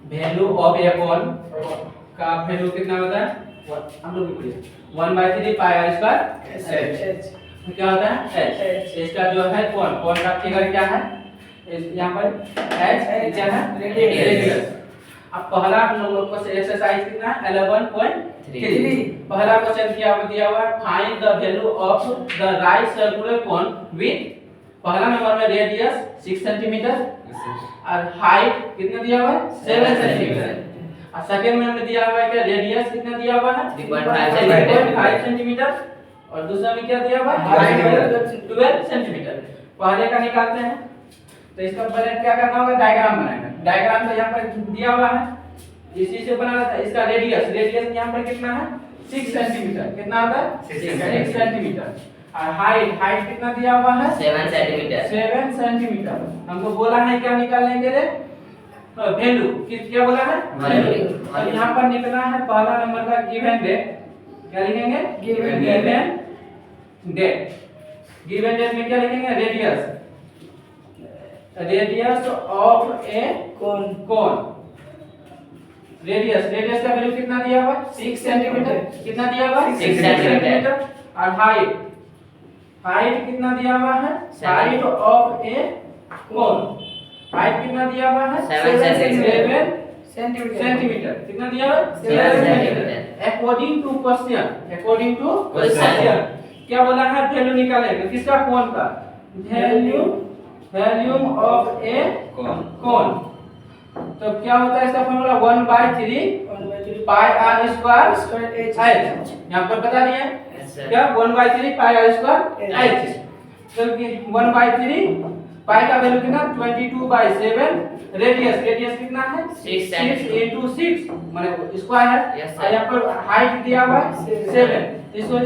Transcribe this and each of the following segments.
Value of ए कोण का value कितना होता है? हम लोग भी पढ़िए 1/3 पाई आर स्क्वायर एच। तो क्या होता है एच। इसका जो है कोण का फिगर क्या है? यहाँ पर एच क्या है? रेडियस। अब पहला हम लोग को एक्सरसाइज कितना है? 11.3। पहला क्वेश्चन क्या दिया हुआ है? Find the value of the right circular cone with पहला नंबर में रेडियस 6 सेंटीमीटर और हाइट कितना दिया हुआ है? 7 सेंटीमीटर। और सेकंड में हमें दिया हुआ है कि रेडियस कितना दिया हुआ है? 3.5 सेंटीमीटर और दूसरा में क्या दिया हुआ है? Height 12 centimetre. पहले का निकालते हैं तो इसका पहले क्या करना होगा? डायग्राम बनाएंगे। डायग्राम तो यहाँ पर दिया हुआ है, इसी से बनाना था। इसका रेडियस यहाँ पर कितना है? 6 सेंटीमीटर। कितना होता है? 6 सेंटीमीटर। और हाइट कितना दिया हुआ है? 7 सेंटीमीटर। 7 सेंटीमीटर। हमको बोला है क्या निकालेंगे रे? वैल्यू क्या बोला है? वैल्यू। और यहाँ पर निकलना है पहला नंबर का गिवन डेट। क्या लिखेंगे? Given date. गिवन डेट में क्या लिखेंगे? Radius of a cone. Radius का वैल्यू कितना दिया हुआ? 6 सेंटीमीटर। कितना दिया हुआ? 6 सेंटीमीटर। और हाइट कितना दिया हुआ है? Height of a cone. Height कितना दिया हुआ है? 7 सेंटीमीटर। कितना दिया हुआ? 7 सेंटीमीटर। अकॉर्डिंग टू क्वेश्चन क्या बोला है? वैल्यू निकालेंगे किसका? कोन का। Volume of a cone. तो क्या होता है इसका formula? 1/3 pi r square h. यहाँ पर बता दिए क्या? 1/3 पाई आर स्क्वायर एच। तो 1/3 पाई का वैल्यू कितना? 22/7। रेडियस कितना है? 6 into 6 माने स्क्वायर है। और यहाँ पर हाइट दिया हुआ है 7। इसको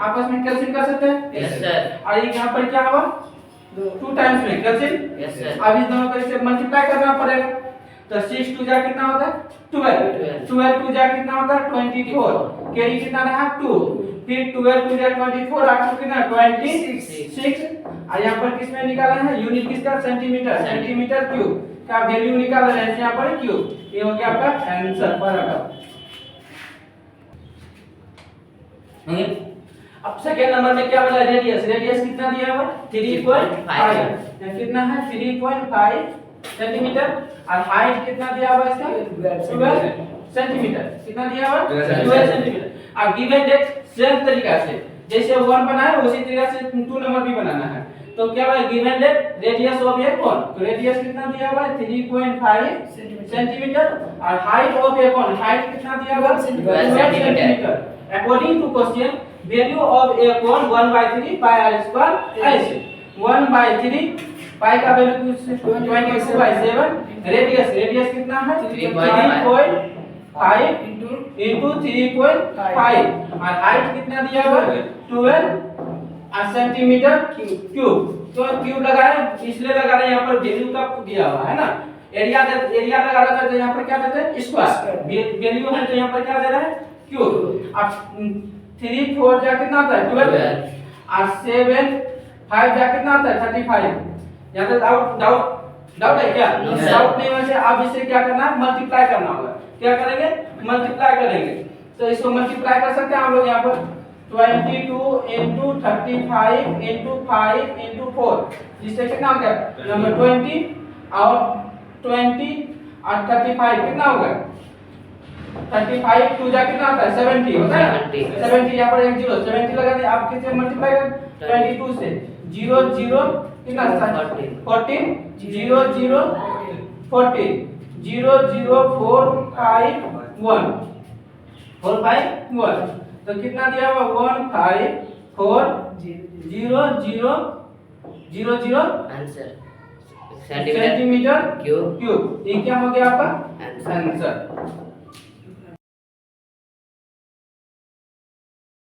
आपस में कैंसिल कर सकते हैं। Yes sir. और यहाँ पर क्या हुआ? 2 टाइम्स में कैंसिल। Yes sir. अब इस दोनों को इससे मल्टीप्लाई करना पड़ेगा। तो 6 2 जा कितना होता है? 12 2 जा कितना होता है? 24। कैरी कितना रहा? 2। फिर 12 2 जा 24 और 2 कितना? 26। और यहाँ पर किस में निकाला है? यूनिट किसका? सेंटीमीटर क्यूब का वैल्यू निकाल रहे हैं यहाँ पर क्यूब। ये हो गया आपका आंसर पर अब सेकंड नंबर में क्या बोला? रेडियस कितना दिया हुआ? 3.5। कितना है? 3.5 सेंटीमीटर। और हाइट कितना दिया हुआ इसका? 12 सेंटीमीटर। कितना दिया हुआ? 12 सेंटीमीटर। अब गिवन डेट सेम तरीका से जैसे 1 बनाया उसी तरीके से 2 नंबर भी बनाना है। तो क्या है? Given that radius of a cone. तो रेडियस कितना दिया हुआ है? 3.5 सेंटीमीटर। और height of a cone, height कितना दिया हुआ? 12 centimetre. According to question value of a cone 1/3 pi r square h. 1/3 pi का वैल्यू 22/7। रेडियस कितना है? 3.5 into 3.5। और हाइट कितना दिया हुआ? 12 सेंटीमीटर क्यूब। तो क्यूब लगा रहे इसलिए लगा रहे यहाँ पर वैल्यू का दिया हुआ है ना। एरिया लगा रहा था तो यहाँ पर क्या देते हैं? स्क्वायर। वैल्यू है तो यहाँ पर क्या दे रहा है? क्यूब। अब 3 4 जा कितना होता है? 12। और 7 5 जा कितना होता है? 35। यहाँ पे डाउट है क्या? डाउट नहीं होने से अब इसे क्या करना है? मल्टीप्लाई करना होगा। क्या करेंगे? मल्टीप्लाई करेंगे। तो इसको मल्टीप्लाई कर सकते हैं हम लोग यहाँ पर 22 into 35 into 5 into 4। जिससे कितना हो गया? नंबर 20 और 20 और 35 कितना होगा? 35 2 जा कितना होता है? 70 होता है। 70 यहाँ पर एक 0 70 लगा दे। आप किससे मल्टीप्लाई कर? 22 से 0 0 कितना? 14 0 0 14 0 0 4 5 1 4 5 1। तो कितना दिया हुआ? 1 5 4 0 0 0 0 आंसर सेंटीमीटर क्यूब। ये क्या हो गया आपका? आंसर।